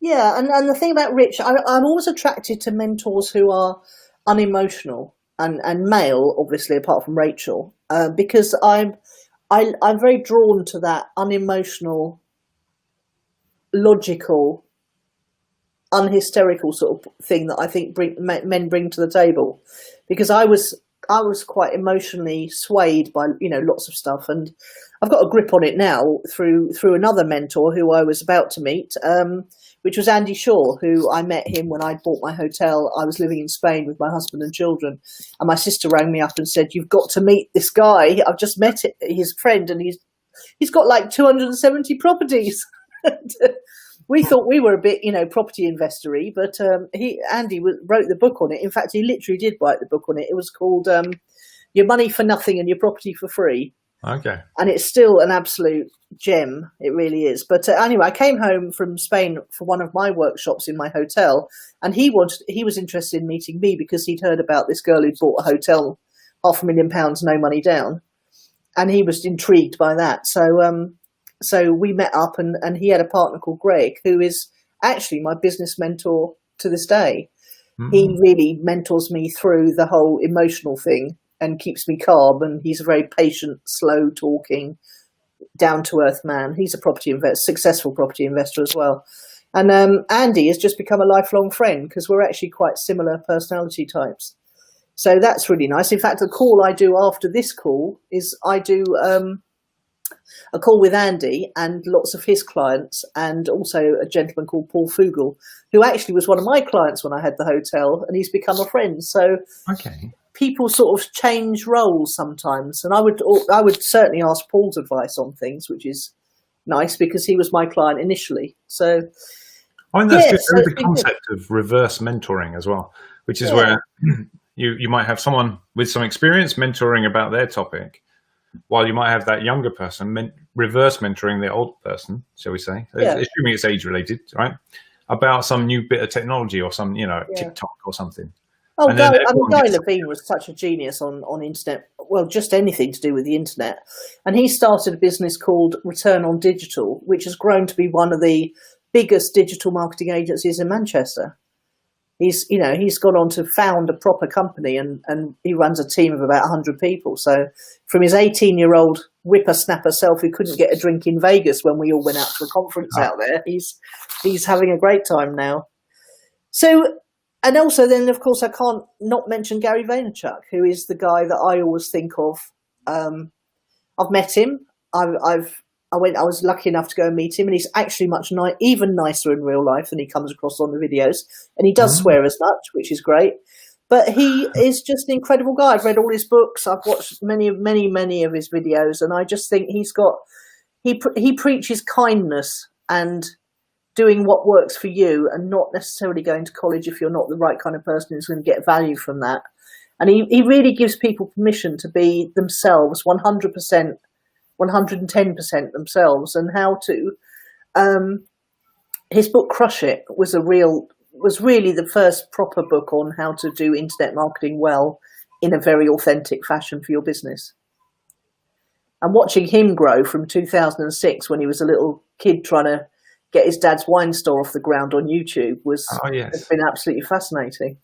Yeah, and the thing about Rich, I'm always attracted to mentors who are unemotional and male, obviously, apart from Rachel, because I'm very drawn to that unemotional, logical, unhysterical sort of thing that I think men bring to the table, because I was quite emotionally swayed by lots of stuff, and I've got a grip on it now through another mentor who I was about to meet, which was Andy Shaw, who I met him when I bought my hotel. I was living in Spain with my husband and children, and my sister rang me up and said, "You've got to meet this guy. I've just met his friend, and he's got like 270 properties." We thought we were a bit, property investor-y, but Andy wrote the book on it. In fact, he literally did write the book on it. It was called Your Money for Nothing and Your Property for Free. Okay. And it's still an absolute gem. It really is. But anyway, I came home from Spain for one of my workshops in my hotel, and he was interested in meeting me because he'd heard about this girl who'd bought a hotel, £500,000, no money down. And he was intrigued by that. So we met up, and he had a partner called Greg, who is actually my business mentor to this day. Mm. He really mentors me through the whole emotional thing and keeps me calm. And he's a very patient, slow talking, down to earth man. He's a successful property investor as well. And Andy has just become a lifelong friend, because we're actually quite similar personality types. So that's really nice. In fact, the call I do after this call is I do a call with Andy and lots of his clients, and also a gentleman called Paul Fugel, who actually was one of my clients when I had the hotel, and he's become a friend. So people sort of change roles sometimes, and I would certainly ask Paul's advice on things, which is nice because he was my client initially. So I think that's good. There's the concept of reverse mentoring as well, which is where you might have someone with some experience mentoring about their topic, while you might have that younger person reverse mentoring the old person, shall we say, assuming it's age related, right? About some new bit of technology or some, TikTok or something. Oh, Guy Levine was such a genius on internet. Well, just anything to do with the internet. And he started a business called Return on Digital, which has grown to be one of the biggest digital marketing agencies in Manchester. He's gone on to found a proper company, and he runs a team of about 100 people. So from his 18-year-old whippersnapper self who couldn't get a drink in Vegas when we all went out to a conference out there, he's having a great time now. So, and also then, of course, I can't not mention Gary Vaynerchuk, who is the guy that I always think of. I've met him. I was lucky enough to go and meet him, and he's actually even nicer in real life than he comes across on the videos. And he does swear as much, which is great. But he is just an incredible guy. I've read all his books. I've watched many of his videos, and I just think he preaches kindness and doing what works for you, and not necessarily going to college if you're not the right kind of person who's going to get value from that. And he really gives people permission to be themselves 100%. 110% themselves, and how to his book Crush It was really the first proper book on how to do internet marketing well in a very authentic fashion for your business. And watching him grow from 2006, when he was a little kid trying to get his dad's wine store off the ground on YouTube, has been absolutely fascinating.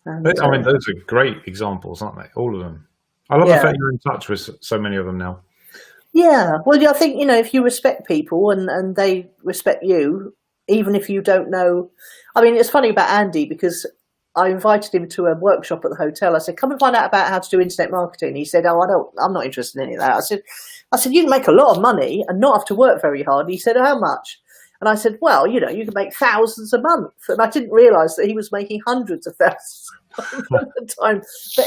And, I mean, those are great examples, aren't they? All of them. I love the fact you're in touch with so many of them now. Yeah, well, I think, if you respect people and they respect you, even if you don't know. I mean, it's funny about Andy, because I invited him to a workshop at the hotel. I said, come and find out about how to do internet marketing. He said, I'm not interested in any of that. I said, you can make a lot of money and not have to work very hard. And he said, how much? And I said, well, you can make thousands a month. And I didn't realise that he was making hundreds of thousands at the time. But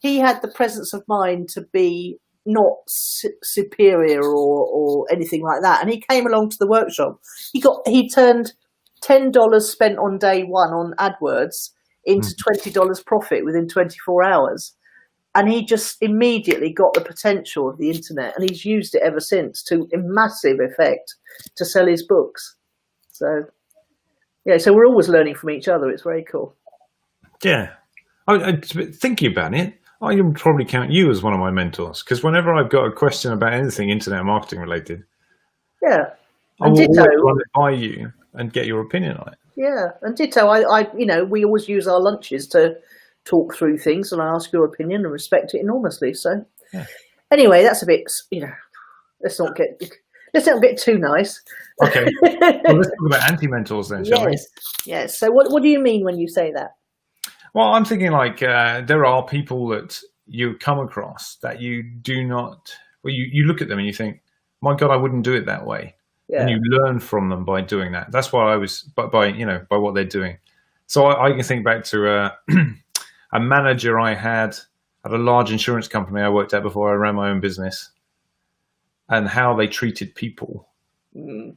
he had the presence of mind to be not superior or anything like that. And he came along to the workshop. He turned $10 spent on day one on AdWords into $20 profit within 24 hours. And he just immediately got the potential of the internet, and he's used it ever since to massive effect to sell his books. So, so we're always learning from each other. It's very cool. Yeah. Thinking about it, I can probably count you as one of my mentors, because whenever I've got a question about anything internet marketing related, I will always run it by you and get your opinion on it. Yeah, and ditto. We always use our lunches to talk through things, and I ask your opinion and respect it enormously. So, anyway, that's a bit. Let's not get too nice. Okay, well, let's talk about anti-mentors then, shall we? Yes. So, what do you mean when you say that? Well, I'm thinking like there are people that you come across that you do not. Well, you look at them and you think, my God, I wouldn't do it that way. Yeah. And you learn from them by doing that. That's why I was, by what they're doing. So I can think back to a manager I had at a large insurance company I worked at before I ran my own business, and how they treated people. And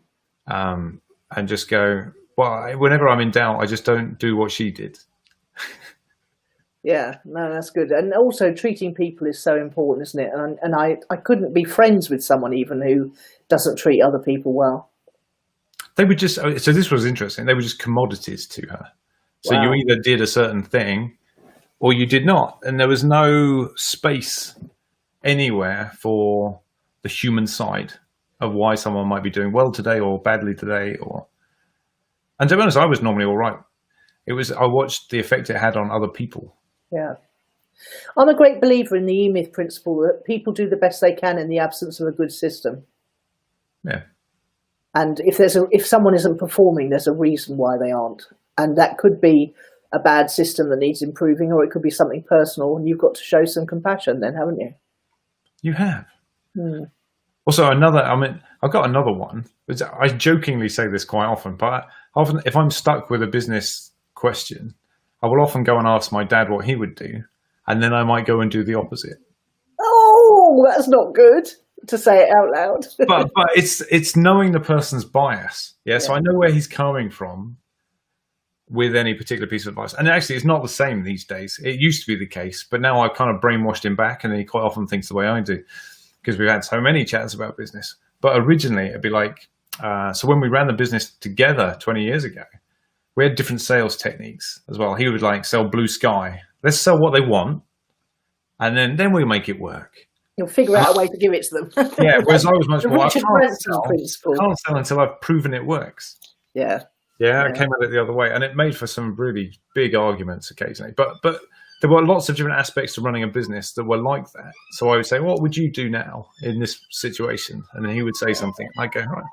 just go, well, whenever I'm in doubt, I just don't do what she did. Yeah, no, that's good. And also treating people is so important, isn't it? And I couldn't be friends with someone even who doesn't treat other people well. They would just, so this was interesting. They were just commodities to her. So you either did a certain thing or you did not. And there was no space anywhere for the human side of why someone might be doing well today or badly today. And to be honest, I was normally all right. I watched the effect it had on other people. Yeah. I'm a great believer in the E-Myth principle that people do the best they can in the absence of a good system. Yeah. And if someone isn't performing, there's a reason why they aren't. And that could be a bad system that needs improving, or it could be something personal, and you've got to show some compassion then, haven't you? You have. Also, I've got another one. I jokingly say this quite often, but often if I'm stuck with a business question, I will often go and ask my dad what he would do, and then I might go and do the opposite. Oh, that's not good to say it out loud. but it's knowing the person's bias. Yeah, so I know where he's coming from with any particular piece of advice. And actually, it's not the same these days. It used to be the case, but now I've kind of brainwashed him back, and he quite often thinks the way I do, because we've had so many chats about business. But originally, it'd be like, so when we ran the business together 20 years ago, we had different sales techniques as well. He would like sell blue sky. Let's sell what they want, and then we'll make it work. You'll figure out a way to give it to them. Yeah, whereas I was much more, I can't sell until I've proven it works. Yeah. Yeah, I came at it the other way, and it made for some really big arguments occasionally. But there were lots of different aspects to running a business that were like that. So I would say, what would you do now in this situation? And then he would say something. I'd go, right.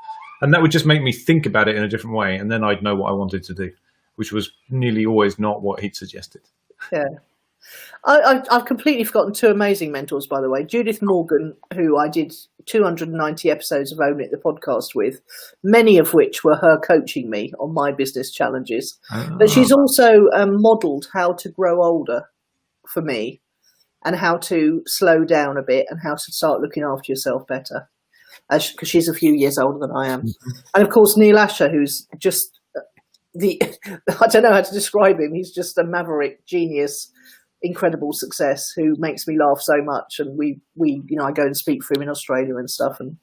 And that would just make me think about it in a different way, and then I'd know what I wanted to do, which was nearly always not what he'd suggested. Yeah. I've completely forgotten two amazing mentors, by the way. Judith Morgan, who I did 290 episodes of Own It, the podcast with, many of which were her coaching me on my business challenges. But she's also modelled how to grow older for me, and how to slow down a bit, and how to start looking after yourself better, because she's a few years older than I am. And of course, Neil Asher, who's just I don't know how to describe him. He's just a maverick genius, incredible success, who makes me laugh so much. And we I go and speak for him in Australia and stuff. And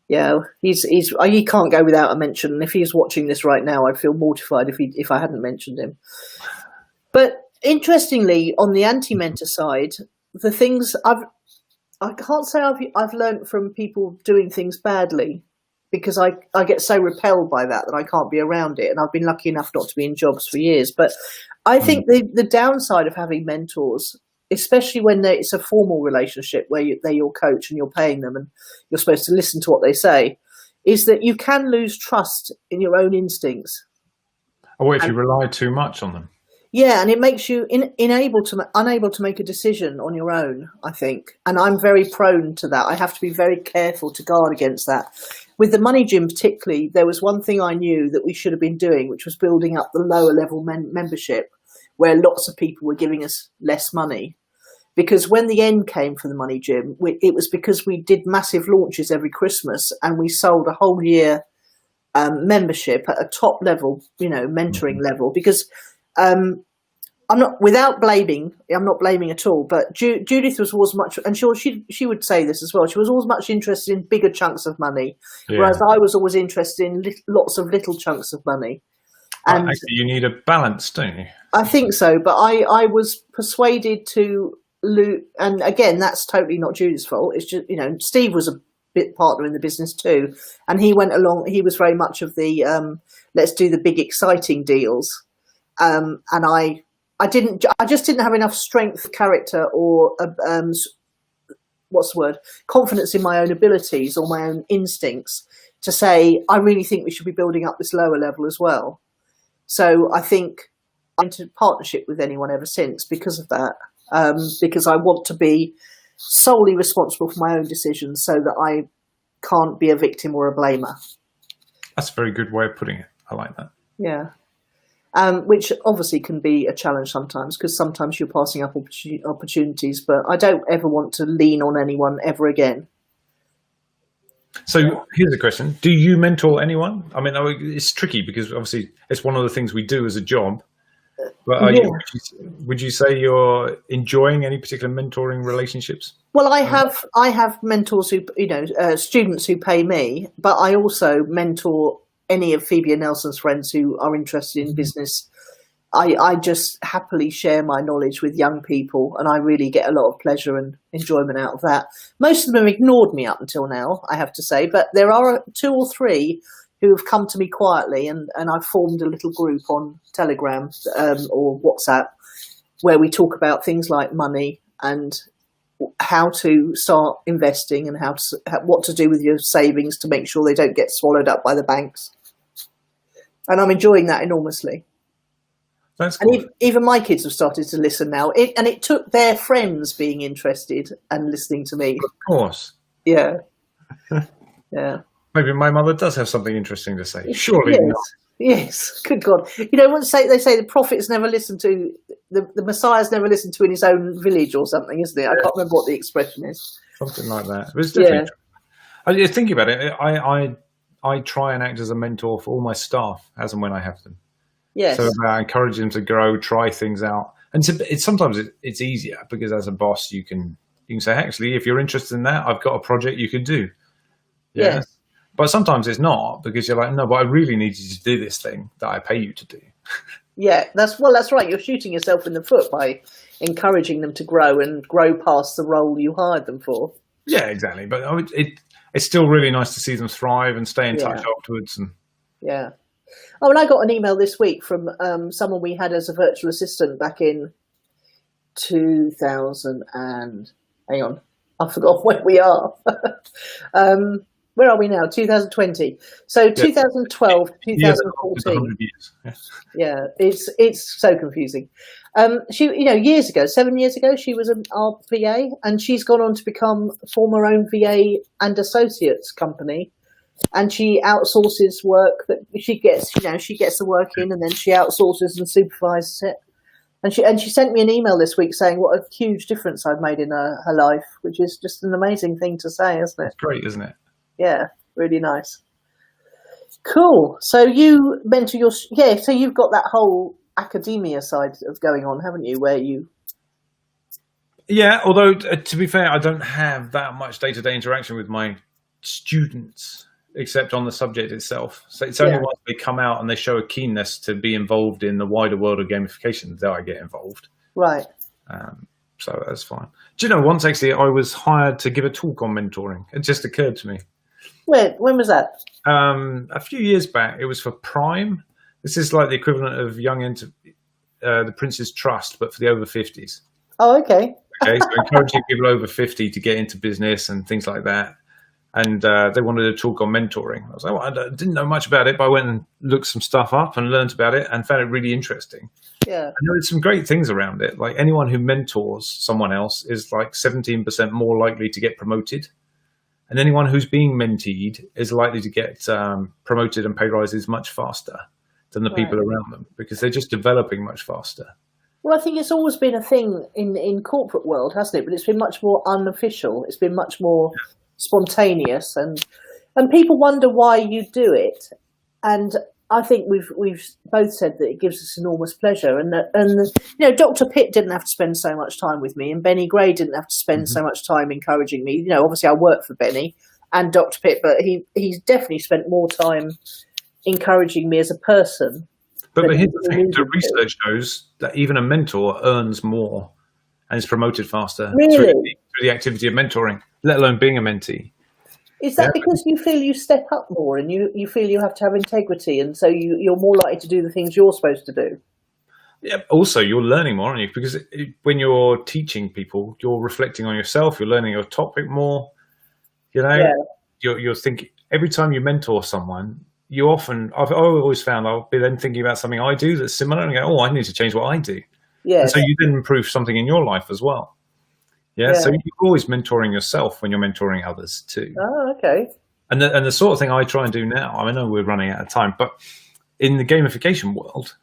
he can't go without a mention. And if he's watching this right now, I'd feel mortified if I hadn't mentioned him. But interestingly, on the anti-mentor side, the things I can't say I've learned from people doing things badly, because I get so repelled by that I can't be around it. And I've been lucky enough not to be in jobs for years. But I think the downside of having mentors, especially when it's a formal relationship where they're your coach and you're paying them and you're supposed to listen to what they say, is that you can lose trust in your own instincts. Or if you rely too much on them. Yeah, and it makes you unable to make a decision on your own, I think. And I'm very prone to that. I have to be very careful to guard against that. With the money gym particularly, there was one thing I knew that we should have been doing, which was building up the lower level membership, where lots of people were giving us less money. Because when the end came for the money gym, it was because we did massive launches every Christmas and we sold a whole year membership at a top level, mentoring level. Because I'm not blaming at all, but Judith was always much, and she would say this as well. She was always much interested in bigger chunks of money, whereas I was always interested in lots of little chunks of money. And actually, you need a balance, don't you? I think so, but I was persuaded to and again, that's totally not Judith's fault. It's just, Steve was a bit partner in the business too, and he went along. He was very much of the let's do the big exciting deals, and I just didn't have enough strength, character, or confidence in my own abilities or my own instincts to say, I really think we should be building up this lower level as well. So I think I'm into partnership with anyone ever since because of that, because I want to be solely responsible for my own decisions so that I can't be a victim or a blamer. That's a very good way of putting it. I like that. Yeah. Which obviously can be a challenge sometimes, because sometimes you're passing up opportunities, but I don't ever want to lean on anyone ever again. So here's a question. Do you mentor anyone? I mean, it's tricky because obviously it's one of the things we do as a job. But would you say you're enjoying any particular mentoring relationships? Well, I have mentors who, students who pay me, but I also mentor any of Phoebe and Nelson's friends who are interested in business. I just happily share my knowledge with young people, and I really get a lot of pleasure and enjoyment out of that. Most of them have ignored me up until now, I have to say, but there are 2 or 3 who have come to me quietly, and I've formed a little group on Telegram or WhatsApp where we talk about things like money and how to start investing and what to do with your savings to make sure they don't get swallowed up by the banks. And I'm enjoying that enormously. That's cool. And even my kids have started to listen now. And it took their friends being interested and listening to me. Of course. Yeah. Yeah. Maybe my mother does have something interesting to say. Surely yes. not. Yes. Good God. They say the prophets never listened to, the Messiah's never listened to in his own village or something, isn't it? I can't remember what the expression is. Something like that. But it's definitely true. I think about it. I try and act as a mentor for all my staff as and when I have them. Yes. So I encourage them to grow, try things out. And sometimes it's easier because as a boss, you can say, actually, if you're interested in that, I've got a project you could do. Yeah. Yes. But sometimes it's not, because you're like, no, but I really need you to do this thing that I pay you to do. Yeah, that's right. You're shooting yourself in the foot by encouraging them to grow and grow past the role you hired them for. Yeah, exactly. But it's still really nice to see them thrive and stay in touch afterwards. Yeah. Oh, and I got an email this week from someone we had as a virtual assistant back in 2000 and hang on, I forgot where we are. Where are we now? 2020. So 2012, 2014. Yeah, it's so confusing. She, years ago, 7 years ago, she was our VA, and she's gone on to form her own VA and associates company. And she outsources work that she gets. She gets the work in, and then she outsources and supervises it. And she sent me an email this week saying what a huge difference I've made in her life, which is just an amazing thing to say, isn't it? It's great, isn't it? Yeah, really nice. Cool. So you mentor so you've got that whole academia side of going on, haven't you? Where you. Yeah, although to be fair, I don't have that much day-to-day interaction with my students, except on the subject itself. So it's only once they come out and they show a keenness to be involved in the wider world of gamification that I get involved. Right. So that's fine. Do you know, once actually I was hired to give a talk on mentoring. It just occurred to me. When was that? A few years back. It was for Prime. This is like the equivalent of the Prince's Trust, but for the over 50s. Oh, okay. Okay, so encouraging people over 50 to get into business and things like that. And they wanted a talk on mentoring. I was like, well, I didn't know much about it, but I went and looked some stuff up and learned about it and found it really interesting. Yeah. And there are some great things around it. Like anyone who mentors someone else is like 17% more likely to get promoted. And anyone who's being menteed is likely to get promoted and pay rises much faster than the people around them, because they're just developing much faster. Well, I think it's always been a thing in corporate world, hasn't it? But it's been much more unofficial. It's been much more spontaneous, and people wonder why you do it. And I think we've both said that it gives us enormous pleasure, and Dr. Pitt didn't have to spend so much time with me, and Benny Gray didn't have to spend so much time encouraging me. Obviously I work for Benny and Dr. Pitt, but he's definitely spent more time encouraging me as a person. But here's the thing: the research shows that even a mentor earns more and is promoted faster through the activity of mentoring, let alone being a mentee. Is that because you feel you step up more and you feel you have to have integrity, and so you're more likely to do the things you're supposed to do? Yeah. Also, you're learning more, aren't you? Because when you're teaching people, you're reflecting on yourself. You're learning your topic more. You're thinking every time you mentor someone. I've always found I'll be then thinking about something I do that's similar and go, oh, I need to change what I do. Yeah. And so you then improve something in your life as well. Yeah. So you're always mentoring yourself when you're mentoring others too. Oh, okay. And the sort of thing I try and do now, I know we're running out of time, but in the gamification world,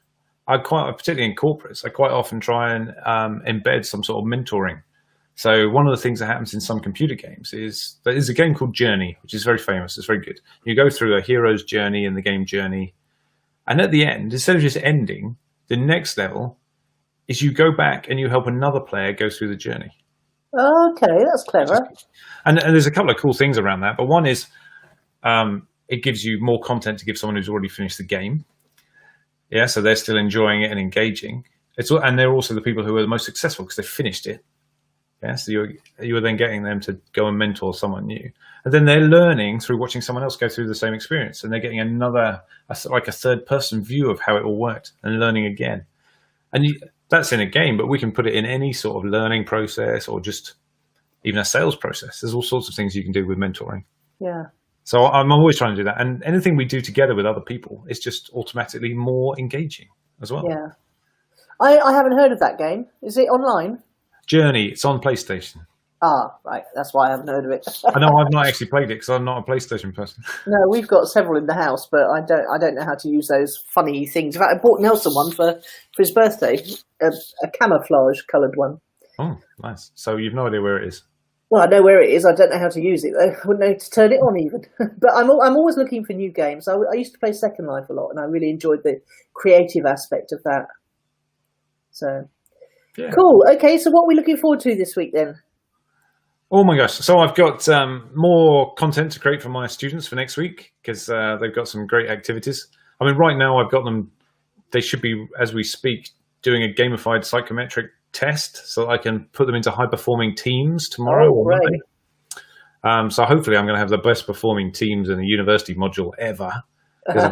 particularly in corporates, I quite often try and embed some sort of mentoring. So one of the things that happens in some computer games is there is a game called Journey, which is very famous. It's very good. You go through a hero's journey in the game Journey. And at the end, instead of just ending, the next level is you go back and you help another player go through the journey. Okay, that's clever. And there's a couple of cool things around that. But one is it gives you more content to give someone who's already finished the game. Yeah, so they're still enjoying it and engaging. And they're also the people who are the most successful because they've finished it. Yeah, so you are then getting them to go and mentor someone new, and then they're learning through watching someone else go through the same experience, and they're getting a third person view of how it all worked and learning again. And that's in a game, but we can put it in any sort of learning process or just even a sales process. There's all sorts of things you can do with mentoring. Yeah. So I'm always trying to do that, and anything we do together with other people is just automatically more engaging as well. Yeah. I haven't heard of that game. Is it online? Journey, it's on PlayStation. Ah, right. That's why I haven't heard of it. I know I've not actually played it because I'm not a PlayStation person. No, we've got several in the house, but I don't know how to use those funny things. In fact, I bought Nelson one for his birthday, a camouflage coloured one. Oh, nice. So you've no idea where it is? Well, I know where it is. I don't know how to use it, though. I wouldn't know to turn it on even. But I'm always looking for new games. I used to play Second Life a lot, and I really enjoyed the creative aspect of that. So... yeah. Cool. Okay, so what are we looking forward to this week then? Oh my gosh. So I've got more content to create for my students for next week because they've got some great activities. I mean, right now I've got them, they should be, as we speak, doing a gamified psychometric test so that I can put them into high-performing teams tomorrow or Monday. So hopefully I'm going to have the best performing teams in the university module ever because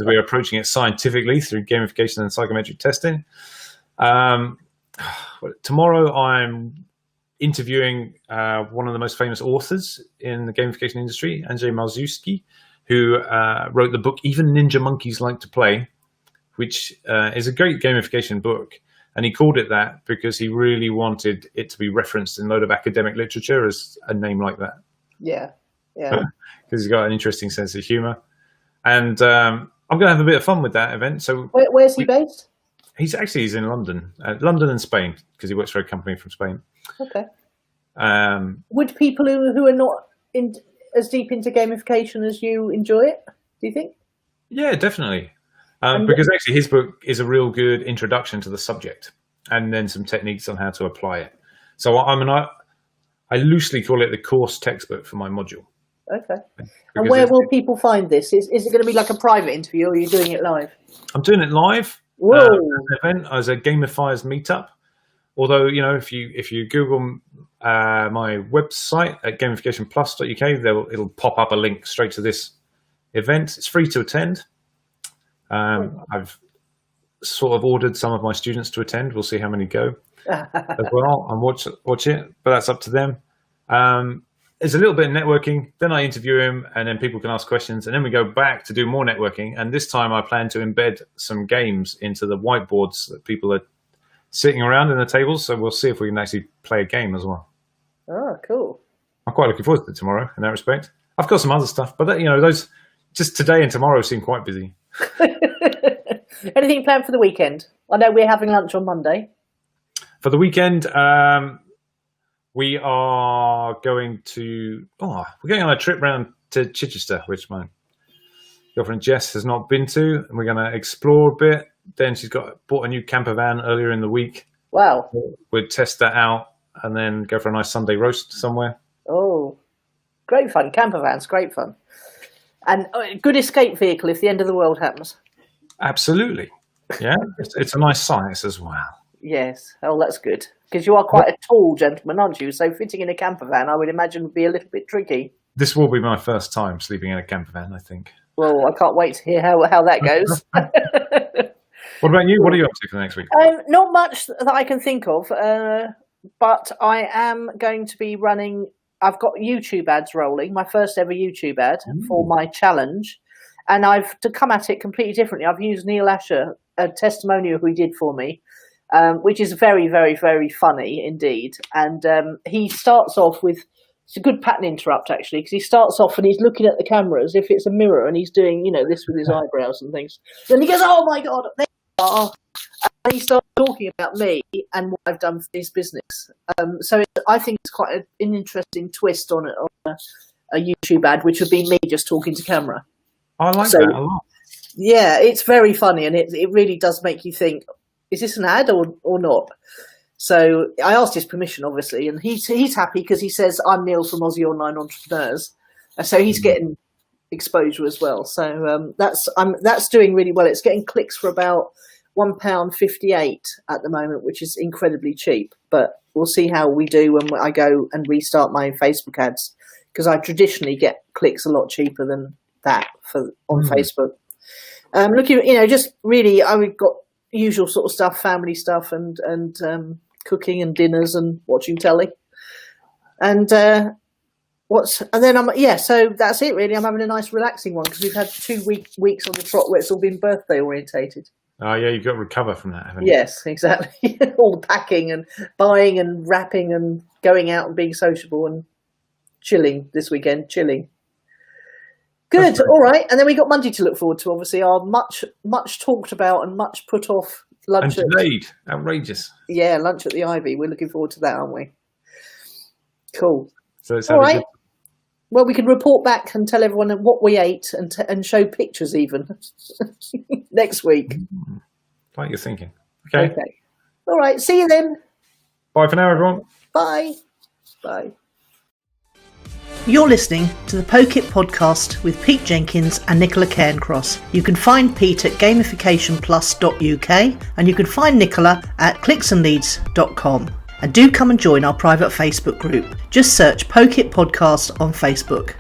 we're approaching it scientifically through gamification and psychometric testing. Tomorrow I'm interviewing one of the most famous authors in the gamification industry, Andrzej Malczewski, who wrote the book Even Ninja Monkeys Like to Play, which is a great gamification book. And he called it that because he really wanted it to be referenced in a load of academic literature as a name like that. Yeah, yeah. Because he's got an interesting sense of humor. And I'm going to have a bit of fun with that event. So where's he based? He's in London, London and Spain, because he works for a company from Spain. Okay. Would people who are not as deep into gamification as you enjoy it, do you think? Yeah, definitely. Because actually his book is a real good introduction to the subject and then some techniques on how to apply it. So I loosely call it the course textbook for my module. Okay. And where will people find this? Is it going to be like a private interview or are you doing it live? I'm doing it live. Whoa. Event as a gamifiers meetup Although, if you Google my website at gamificationplus.uk, it'll pop up a link straight to this event. It's free to attend. I've sort of ordered some of my students to attend. We'll see how many go as well and watch it, but that's up to them. There's a little bit of networking, then I interview him, and then people can ask questions, and then we go back to do more networking. And this time I plan to embed some games into the whiteboards that people are sitting around in the tables, so we'll see if we can actually play a game as well. Oh, cool. I'm quite looking forward to it tomorrow in that respect. I've got some other stuff, but those just today and tomorrow seem quite busy. Anything planned for the weekend? I know we're having lunch on Monday. For the weekend, we are going we're going on a trip round to Chichester, which my girlfriend Jess has not been to, and we're going to explore a bit. Then she's bought a new camper van earlier in the week. Wow. We'll test that out and then go for a nice Sunday roast somewhere. Oh, great fun. Camper van's great fun. And good escape vehicle if the end of the world happens. Absolutely. Yeah, it's a nice size as well. Yes. Oh, that's good. Because you are quite a tall gentleman, aren't you? So fitting in a camper van, I would imagine, would be a little bit tricky. This will be my first time sleeping in a camper van, I think. Well, I can't wait to hear how that goes. What about you? What are you up to for the next week? Not much that I can think of, but I am going to be running. I've got YouTube ads rolling, my first ever YouTube ad for my challenge. And I've to come at it completely differently. I've used Neil Asher, a testimonial who he did for me, which is very, very, very funny indeed. And he starts off with, it's a good pattern interrupt actually, because he starts off and he's looking at the camera as if it's a mirror and he's doing, this with his eyebrows and things. Then he goes, oh my God, there you are. And he starts talking about me and what I've done for his business. So I think it's quite an interesting twist on a YouTube ad, which would be me just talking to camera. I like that a lot. Yeah, it's very funny, and it really does make you think, is this an ad or not? So I asked his permission, obviously, and he's happy because he says, I'm Neil from Aussie Online Entrepreneurs. So he's getting exposure as well. So that's doing really well. It's getting clicks for about £1.58 at the moment, which is incredibly cheap. But we'll see how we do when I go and restart my Facebook ads, because I traditionally get clicks a lot cheaper than that on Facebook. Looking, just really, I've got usual sort of stuff, family stuff, and cooking and dinners and watching telly, and then so that's it really. I'm having a nice relaxing one because we've had 2 weeks on the trot where it's all been birthday orientated. Oh yeah, you've got to recover from that, haven't you? Yes, exactly. All the packing and buying and wrapping and going out and being sociable and chilling this weekend. Good. All right. And then we got Monday to look forward to, obviously, our much talked about and much put off lunch. And delayed. Outrageous. Yeah, lunch at the Ivy. We're looking forward to that, aren't we? Cool. So it's all right. Good. Well, we can report back and tell everyone what we ate and show pictures even next week. Like you're thinking. Okay. All right. See you then. Bye for now, everyone. Bye. Bye. You're listening to the Poke It podcast with Pete Jenkins and Nicola Cairncross. You can find Pete at gamificationplus.uk and you can find Nicola at clicksandleads.com. And do come and join our private Facebook group. Just search Poke It Podcast on Facebook.